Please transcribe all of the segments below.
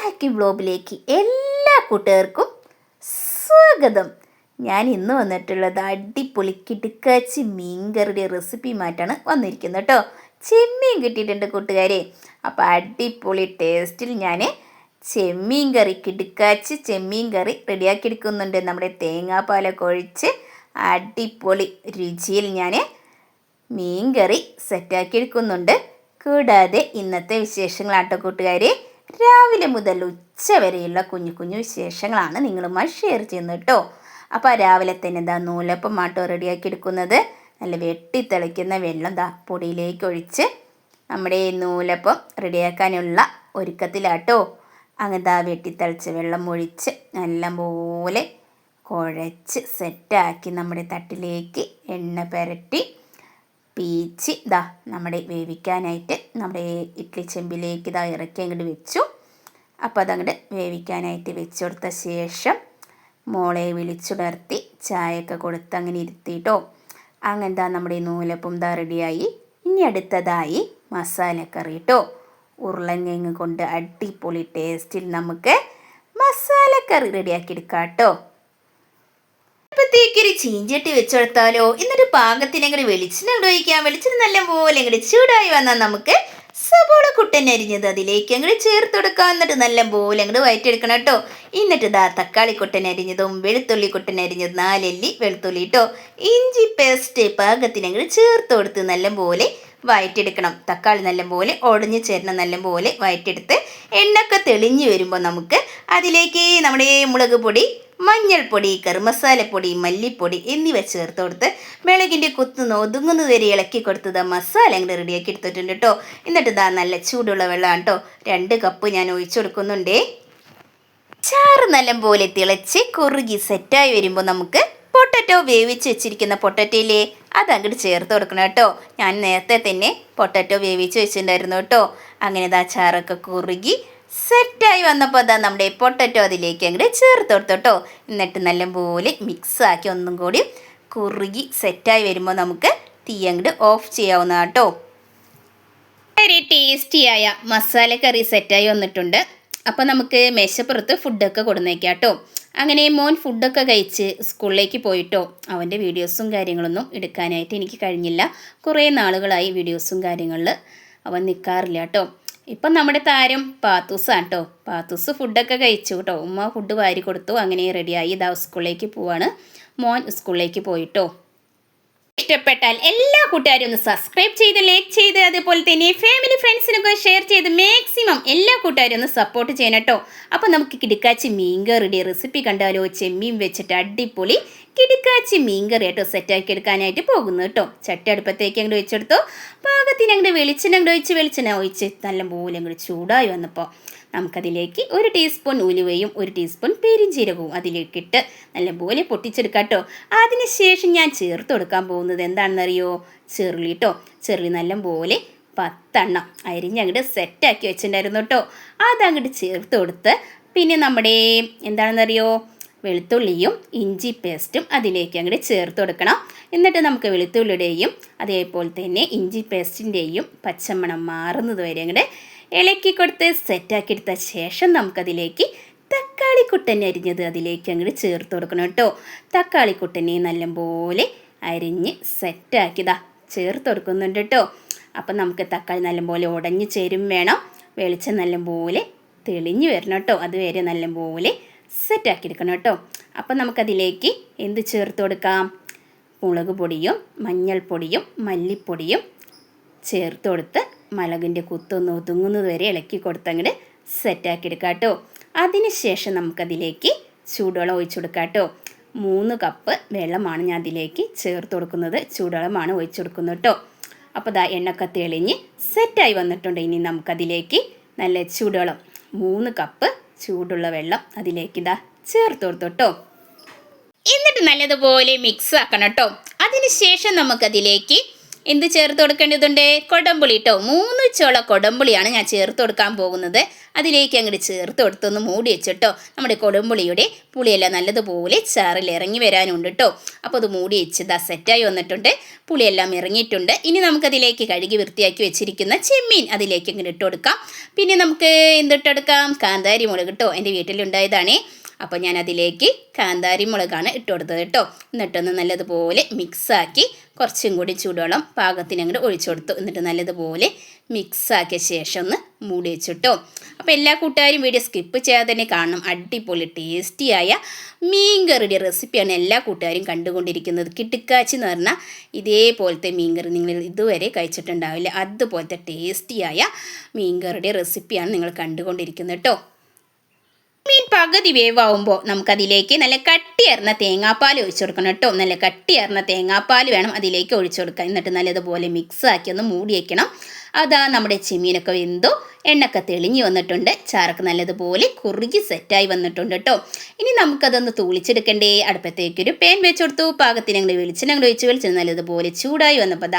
Lucky വ്ലോഗിലേക്ക് എല്ലാ കൂട്ടുകാർക്കും സ്വാഗതം. ഞാൻ ഇന്ന് വന്നിട്ടുള്ളത് അടിപൊളി കിടുക്കാച്ചി മീൻകറിയുടെ റെസിപ്പിയുമായിട്ടാണ് വന്നിരിക്കുന്നത് കേട്ടോ. ചെമ്മീൻ കിട്ടിയിട്ടുണ്ട് കൂട്ടുകാരെ. അപ്പോൾ അടിപൊളി ടേസ്റ്റിൽ ഞാൻ ചെമ്മീൻ കറി, കിടുക്കാച്ചി ചെമ്മീൻ കറി റെഡിയാക്കി എടുക്കുന്നുണ്ട്. നമ്മുടെ തേങ്ങാപ്പാലൊക്കെ ഒഴിച്ച് അടിപൊളി രുചിയിൽ ഞാൻ മീൻ കറി സെറ്റാക്കി എടുക്കുന്നുണ്ട്. കൂടാതെ ഇന്നത്തെ വിശേഷങ്ങളാട്ടോ കൂട്ടുകാരെ. രാവിലെ മുതൽ ഉച്ച വരെയുള്ള കുഞ്ഞു കുഞ്ഞു വിശേഷങ്ങളാണ് നിങ്ങളുമായി ഷെയർ ചെയ്യുന്നത് കേട്ടോ. അപ്പോൾ രാവിലെ തന്നെ നൂലപ്പം മാട്ടോ റെഡിയാക്കി എടുക്കുന്നത്. നല്ല വെട്ടിത്തിളയ്ക്കുന്ന വെള്ളം പൊടിയിലേക്ക് ഒഴിച്ച് നമ്മുടെ നൂലപ്പം റെഡിയാക്കാനുള്ള ഒരുക്കത്തിലാട്ടോ. അങ്ങനെ വെട്ടിത്തിളച്ച വെള്ളം ഒഴിച്ച് നല്ലപോലെ കുഴച്ച് സെറ്റാക്കി നമ്മുടെ തട്ടിലേക്ക് എണ്ണ പുരട്ടി പീച്ച് നമ്മുടെ വേവിക്കാനായിട്ട് നമ്മുടെ ഇഡ്ഡലി ചെമ്പിലേക്ക് ഇറക്കി അങ്ങോട്ട് വെച്ചു. അപ്പോൾ അതങ്ങോട്ട് വേവിക്കാനായിട്ട് വെച്ചു കൊടുത്ത ശേഷം മോളെ വിളിച്ചുണർത്തി ചായയൊക്കെ കൊടുത്ത് അങ്ങനെ ഇരുത്തിയിട്ടോ. അങ്ങനെ നമ്മുടെ നൂലപ്പം റെഡിയായി. ഇനി അടുത്തതായി മസാലക്കറി കേട്ടോ. ഉരുളങ്കിഴങ്ങ് കൊണ്ട് അടിപൊളി ടേസ്റ്റിൽ നമുക്ക് മസാലക്കറി റെഡിയാക്കി എടുക്കാം കേട്ടോ. ഇപ്പോഴത്തേക്കൊരു ചീഞ്ചട്ടി വെച്ചെടുത്താലോ. എന്നിട്ട് പാകത്തിന് അങ്ങോട്ട് വെളിച്ചെണ്ണ ഒഴിക്കാം. വെളിച്ചെണ്ണ നല്ലപോലെ അങ്ങോട്ട് ചൂടായി വന്നാൽ നമുക്ക് സബോള കുട്ടൻ അരിഞ്ഞത് അതിലേക്ക് അങ്ങോട്ട് ചേർത്ത് കൊടുക്കാം. എന്നിട്ട് നല്ലപോലെ അങ്ങോട്ട് വഴറ്റിയെടുക്കണം കേട്ടോ. എന്നിട്ട് തക്കാളി കുട്ടൻ അരിഞ്ഞതും വെളുത്തുള്ളി കുട്ടൻ അരിഞ്ഞത് 4 അല്ലി വെളുത്തുള്ളി കേട്ടോ. ഇഞ്ചി പേസ്റ്റ് പാകത്തിന് അങ്ങോട്ട് ചേർത്ത് കൊടുത്ത് നല്ലപോലെ വഴറ്റിയെടുക്കണം. തക്കാളി നല്ലപോലെ ഉടഞ്ഞ് ചേർന്ന് നല്ലപോലെ വഴറ്റിയെടുത്ത് എണ്ണയൊക്കെ തെളിഞ്ഞ് വരുമ്പോൾ നമുക്ക് അതിലേക്ക് നമ്മുടെ മുളക് പൊടി, മഞ്ഞൾപ്പൊടി, കറിമസാലപ്പൊടി, മല്ലിപ്പൊടി എന്നിവ ചേർത്ത് കൊടുത്ത് മുളകിൻ്റെ കുത്തുന്ന ഒതുങ്ങുന്നത് വരെ ഇളക്കി കൊടുത്തത് മസാല അങ്ങോട്ട് റെഡിയാക്കി എടുത്തിട്ടുണ്ട് കേട്ടോ. എന്നിട്ട് നല്ല ചൂടുള്ള വെള്ളമാണ് കേട്ടോ. 2 കപ്പ് ഞാൻ ഒഴിച്ചു കൊടുക്കുന്നുണ്ടേ. ചാറ് നല്ലപോലെ തിളച്ച് കുറുകി സെറ്റായി വരുമ്പോൾ നമുക്ക് പൊട്ടറ്റോ വേവിച്ച് വെച്ചിരിക്കുന്ന പൊട്ടറ്റോയിലേ അതങ്ങോട്ട് ചേർത്ത് കൊടുക്കണം കേട്ടോ. ഞാൻ നേരത്തെ തന്നെ പൊട്ടറ്റോ വേവിച്ച് വെച്ചിട്ടുണ്ടായിരുന്നു കേട്ടോ. അങ്ങനെ ചാറൊക്കെ കുറുകി സെറ്റായി വന്നപ്പോൾ നമ്മുടെ പൊട്ടറ്റോ അതിലേക്ക് അങ്ങോട്ട് ചേർത്ത് കൊടുത്തു കേട്ടോ. എന്നിട്ട് നല്ലപോലെ മിക്സാക്കി ഒന്നും കൂടി കുറുകി സെറ്റായി വരുമ്പോൾ നമുക്ക് തീ അങ്ങോട്ട് ഓഫ് ചെയ്യാവുന്ന കേട്ടോ. വളരെ ടേസ്റ്റിയായ മസാലക്കറി സെറ്റായി വന്നിട്ടുണ്ട്. അപ്പോൾ നമുക്ക് മേശപ്പുറത്ത് ഫുഡൊക്കെ കൊടുന്നേക്കാം കേട്ടോ. അങ്ങനെ മോൻ ഫുഡൊക്കെ കഴിച്ച് സ്കൂളിലേക്ക് പോയിട്ടോ. അവൻ്റെ വീഡിയോസും കാര്യങ്ങളൊന്നും എടുക്കാനായിട്ട് എനിക്ക് കഴിഞ്ഞില്ല. കുറേ നാളുകളായി വീഡിയോസും കാര്യങ്ങളിൽ അവൻ നിൽക്കാറില്ല കേട്ടോ. ഇപ്പം നമ്മുടെ താരം പാത്തൂസാണ് കേട്ടോ. പാത്തൂസ് ഫുഡൊക്കെ കഴിച്ചു കേട്ടോ. ഉമ്മ ഫുഡ് വാരി കൊടുത്തു. അങ്ങനെ റെഡിയായി സ്കൂളിലേക്ക് പോവാണ്. മോൻ സ്കൂളിലേക്ക് പോയിട്ടോ. ഇഷ്ടപ്പെട്ടാൽ എല്ലാ കൂട്ടുകാരും ഒന്ന് സബ്സ്ക്രൈബ് ചെയ്ത് ലൈക്ക് ചെയ്ത് അതുപോലെ തന്നെ ഫാമിലി ഫ്രണ്ട്സിനൊക്കെ ഷെയർ ചെയ്ത് മാക്സിമം എല്ലാ കൂട്ടുകാരും ഒന്ന് സപ്പോർട്ട് ചെയ്യണം കേട്ടോ. അപ്പോൾ നമുക്ക് കിടുക്കാച്ചി മീൻകറിയുടെ റെസിപ്പി കണ്ടാലോ. ചെമ്മീൻ വെച്ചിട്ട് അടിപൊളി കിടുക്കാച്ചി മീൻകറി കേട്ടോ സെറ്റാക്കി എടുക്കാനായിട്ട് പോകുന്നു കേട്ടോ. ചട്ടി അടുപ്പത്തേക്ക് അങ്ങോട്ട് വെച്ചെടുത്തോ. പാകത്തിന് അങ്ങോട്ട് വെളിച്ചെണ്ണ ഒഴിച്ച് നല്ലപോലെ അങ്ങോട്ട് ചൂടായി വന്നപ്പോൾ നമുക്കതിലേക്ക് 1 ടീസ്പൂൺ ഉലുവയും 1 ടീസ്പൂൺ പെരിഞ്ജീരകവും അതിലേക്കിട്ട് നല്ലപോലെ പൊട്ടിച്ചെടുക്കാം കേട്ടോ. അതിനുശേഷം ഞാൻ ചേർത്ത് കൊടുക്കാൻ പോകുന്നത് എന്താണെന്നറിയോ? ചെറുള്ളി കേട്ടോ. ചെറുള്ളി നല്ലപോലെ 10 എണ്ണം അരിഞ്ഞങ്ങോട്ട് സെറ്റാക്കി വെച്ചിട്ടുണ്ടായിരുന്നു കേട്ടോ. അതങ്ങോട്ട് ചേർത്ത് കൊടുത്ത് പിന്നെ നമ്മുടെ എന്താണെന്നറിയോ വെളുത്തുള്ളിയും ഇഞ്ചി പേസ്റ്റും അതിലേക്ക് അങ്ങോട്ട് ചേർത്ത് കൊടുക്കണം. എന്നിട്ട് നമുക്ക് വെളുത്തുള്ളിയുടെയും അതേപോലെ തന്നെ ഇഞ്ചി പേസ്റ്റിൻ്റെയും പച്ചമണം മാറുന്നത് വരെ അങ്ങോട്ട് ഇളക്കി കൊടുത്ത് സെറ്റാക്കി എടുത്ത ശേഷം നമുക്കതിലേക്ക് തക്കാളിക്കുട്ടനെ അരിഞ്ഞത് അതിലേക്ക് അങ്ങോട്ട് ചേർത്ത് കൊടുക്കണം കേട്ടോ. തക്കാളിക്കുട്ടനെ നല്ലപോലെ അരിഞ്ഞ് സെറ്റാക്കിയതാ ചേർത്ത് കൊടുക്കുന്നുണ്ട് കേട്ടോ. അപ്പം നമുക്ക് തക്കാളി നല്ലപോലെ ഉടഞ്ഞ് ചേരും വേണം. വെളിച്ചം നല്ലപോലെ തെളിഞ്ഞ് വരണം കേട്ടോ. അതുവരെ നല്ലപോലെ സെറ്റാക്കി എടുക്കണം കേട്ടോ. അപ്പം നമുക്കതിലേക്ക് എന്ത് ചേർത്ത് കൊടുക്കാം? മുളക് പൊടിയും മഞ്ഞൾപ്പൊടിയും മല്ലിപ്പൊടിയും ചേർത്ത് കൊടുത്ത് മുളകിൻ്റെ കുത്തൊന്ന് ഒതുങ്ങുന്നത് വരെ ഇളക്കി കൊടുത്തങ്ങോട്ട് സെറ്റാക്കി എടുക്കാം കേട്ടോ. അതിന് ശേഷം നമുക്കതിലേക്ക് ചൂടുവെള്ളം ഒഴിച്ചു കൊടുക്കാം കേട്ടോ. 3 കപ്പ് വെള്ളമാണ് ഞാൻ അതിലേക്ക് ചേർത്ത് കൊടുക്കുന്നത്. ചൂടുവെള്ളമാണ് ഒഴിച്ചു കൊടുക്കുന്നത് കേട്ടോ. അപ്പോൾ എണ്ണയൊക്കെ തെളിഞ്ഞ് സെറ്റായി വന്നിട്ടുണ്ട്. ഇനി നമുക്കതിലേക്ക് നല്ല ചൂടുവെള്ളം 3 കപ്പ് ചൂടുള്ള വെള്ളം അതിലേക്ക് ചേർത്ത് കൊടുത്തു കേട്ടോ. എന്നിട്ട് നല്ലതുപോലെ മിക്സ് ആക്കണം കേട്ടോ. അതിന് ശേഷം നമുക്കതിലേക്ക് എന്ത് ചേർത്ത് കൊടുക്കേണ്ടതുണ്ട്? കൊടംപുളി കേട്ടോ. 3 ചോള കൊടംപുളിയാണ് ഞാൻ ചേർത്ത് കൊടുക്കാൻ പോകുന്നത്. അതിലേക്ക് അങ്ങോട്ട് ചേർത്ത് കൊടുത്തൊന്ന് മൂടി വെച്ചിട്ടോ. നമ്മുടെ കൊടംപുളിയുടെ പുളിയെല്ലാം നല്ലതുപോലെ ചാറിൽ ഇറങ്ങി വരാനുണ്ട് കേട്ടോ. അപ്പോൾ അത് മൂടി വെച്ച് സെറ്റായി വന്നിട്ടുണ്ട്. പുളിയെല്ലാം ഇറങ്ങിയിട്ടുണ്ട്. ഇനി നമുക്കതിലേക്ക് കഴുകി വൃത്തിയാക്കി വെച്ചിരിക്കുന്ന ചെമ്മീൻ അതിലേക്ക് ഇങ്ങനെ ഇട്ട് കൊടുക്കാം. പിന്നെ നമുക്ക് എന്തിട്ടെടുക്കാം? കാന്താരി മുളക് കേട്ടോ. എൻ്റെ വീട്ടിലുണ്ടായതാണേ. അപ്പോൾ ഞാൻ അതിലേക്ക് കാന്താരി മുളകാണ് ഇട്ട് കൊടുത്തത് കേട്ടോ. എന്നിട്ടൊന്ന് നല്ലതുപോലെ മിക്സാക്കി കുറച്ചും കൂടി ചൂടുവെള്ളം പാകത്തിന് അങ്ങോട്ട് ഒഴിച്ചു കൊടുത്തു. എന്നിട്ട് നല്ലതുപോലെ മിക്സാക്കിയ ശേഷം ഒന്ന് മൂടി വെച്ചിട്ടോ. അപ്പോൾ എല്ലാ കൂട്ടുകാരും വീഡിയോ സ്കിപ്പ് ചെയ്യാതെ തന്നെ കാണണം. അടിപൊളി ടേസ്റ്റിയായ മീൻകറിയുടെ റെസിപ്പിയാണ് എല്ലാ കൂട്ടുകാരും കണ്ടുകൊണ്ടിരിക്കുന്നത്. കിടുക്കാച്ചി എന്ന് പറഞ്ഞാൽ ഇതേപോലത്തെ മീൻകറി നിങ്ങൾ ഇതുവരെ കഴിച്ചിട്ടുണ്ടാവില്ല. അതുപോലത്തെ ടേസ്റ്റിയായ മീൻകറിയുടെ റെസിപ്പിയാണ് നിങ്ങൾ കണ്ടുകൊണ്ടിരിക്കുന്നത് കേട്ടോ. മീൻ പകുതി വേവാകുമ്പോൾ നമുക്കതിലേക്ക് നല്ല കട്ടിയേർന്ന തേങ്ങാപ്പാൽ ഒഴിച്ചു കൊടുക്കണം കേട്ടോ. നല്ല കട്ടിയേർന്ന തേങ്ങാപ്പാൽ വേണം അതിലേക്ക് ഒഴിച്ചു കൊടുക്കാൻ. എന്നിട്ട് നല്ലതുപോലെ മിക്സാക്കി ഒന്ന് മൂടി വയ്ക്കണം. അതാ നമ്മുടെ ചെമ്മീനൊക്കെ വെന്തോ എണ്ണൊക്കെ തെളിഞ്ഞു വന്നിട്ടുണ്ട്. ചാറൊക്കെ നല്ലതുപോലെ കുറുകി സെറ്റായി വന്നിട്ടുണ്ട് കേട്ടോ. ഇനി നമുക്കതൊന്ന് തൂളിച്ചെടുക്കണ്ടേ. അടുപ്പത്തേക്കൊരു പാൻ വെച്ച് കൊടുത്തു. പാകത്തിന് അങ്ങോട്ട് വെളിച്ചെണ്ണ വെളിച്ചെണ്ണ നല്ലതുപോലെ ചൂടായി വന്നപ്പോൾ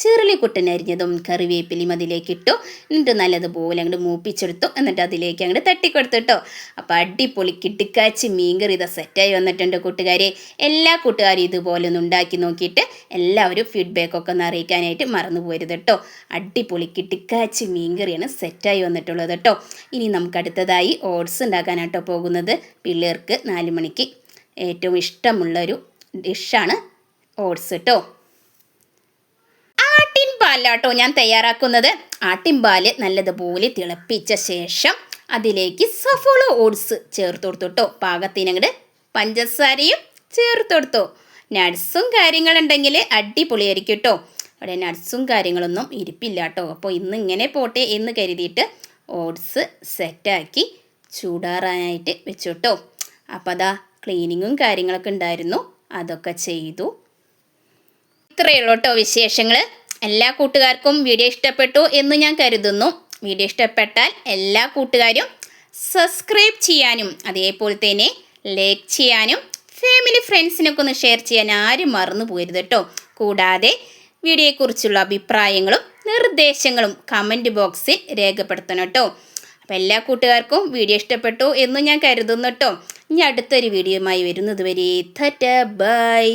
ചെറുളി കുട്ടനരിഞ്ഞതും കറിവേപ്പിലയും അതിലേക്ക് ഇട്ടു. എന്നിട്ട് നല്ലതുപോലെ അങ്ങോട്ട് മൂപ്പിച്ചെടുത്തു. എന്നിട്ട് അതിലേക്ക് അങ്ങോട്ട് തട്ടിക്കൊടുത്തു കേട്ടോ. അപ്പോൾ അടിപൊളി കിടുക്കാച്ചി മീൻകറി സെറ്റായി വന്നിട്ടുണ്ട് കൂട്ടുകാരെ. എല്ലാ കൂട്ടുകാരും ഇതുപോലെ ഒന്ന് ഉണ്ടാക്കി നോക്കിയിട്ട് എല്ലാവരും ഫീഡ്ബാക്കൊക്കെ ഒന്ന് അറിയിക്കാനായിട്ട് മറന്നു പോരുത് കേട്ടോ. അടിപൊളി കിടുക്കാച്ചി മീൻകറിയാണ് സെറ്റായി വന്നിട്ടുള്ളത് കേട്ടോ. ഇനി നമുക്ക് അടുത്തതായി ഓട്സ് ഉണ്ടാക്കാനാട്ടോ പോകുന്നത്. പിള്ളേർക്ക് 4 മണിക്ക് ഏറ്റവും ഇഷ്ടമുള്ളൊരു ഡിഷാണ് ഓട്സ് കേട്ടോ. ആട്ടിൻപാലാട്ടോ ഞാൻ തയ്യാറാക്കുന്നത്. ആട്ടിൻപാൽ നല്ലതുപോലെ തിളപ്പിച്ച ശേഷം അതിലേക്ക് സഫോള ഓട്സ് ചേർത്ത് കൊടുത്തു കേട്ടോ. പാകത്തിനങ്ങട് പഞ്ചസാരയും ചേർത്ത് കൊടുത്തു. നട്ട്സും കാര്യങ്ങളുണ്ടെങ്കിൽ അടിപൊളിയായിരിക്കും കേട്ടോ. അവിടെ നട്ട്സും കാര്യങ്ങളൊന്നും ഇരിപ്പില്ല കേട്ടോ. അപ്പോൾ ഇന്ന് ഇങ്ങനെ പോട്ടെ എന്ന് കരുതിയിട്ട് ഓട്സ് സെറ്റാക്കി ചൂടാറാനായിട്ട് വെച്ചു കേട്ടോ. അപ്പോൾ അതാ ക്ലീനിങ്ങും കാര്യങ്ങളൊക്കെ ഉണ്ടായിരുന്നു, അതൊക്കെ ചെയ്തു. ഇത്രയേ ഉള്ളൂ കേട്ടോ വിശേഷങ്ങൾ. എല്ലാ കൂട്ടുകാർക്കും വീഡിയോ ഇഷ്ടപ്പെട്ടു എന്ന് ഞാൻ കരുതുന്നു. വീഡിയോ ഇഷ്ടപ്പെട്ടാൽ എല്ലാ കൂട്ടുകാരും സബ്സ്ക്രൈബ് ചെയ്യാനും അതേപോലെ തന്നെ ലൈക്ക് ചെയ്യാനും ഫാമിലി ഫ്രണ്ട്സിനൊക്കെ ഒന്ന് ഷെയർ ചെയ്യാൻ ആരും മറന്നു പോകരുത് കേട്ടോ. കൂടാതെ വീഡിയോയെക്കുറിച്ചുള്ള അഭിപ്രായങ്ങളും നിർദ്ദേശങ്ങളും കമൻറ്റ് ബോക്സിൽ രേഖപ്പെടുത്തണം കേട്ടോ. അപ്പോൾ എല്ലാ കൂട്ടുകാർക്കും വീഡിയോ ഇഷ്ടപ്പെട്ടു എന്ന് ഞാൻ കരുതുന്നു കേട്ടോ. ഇനി അടുത്തൊരു വീഡിയോയുമായി വരുന്നത് വരെ ടാറ്റാ ബൈ.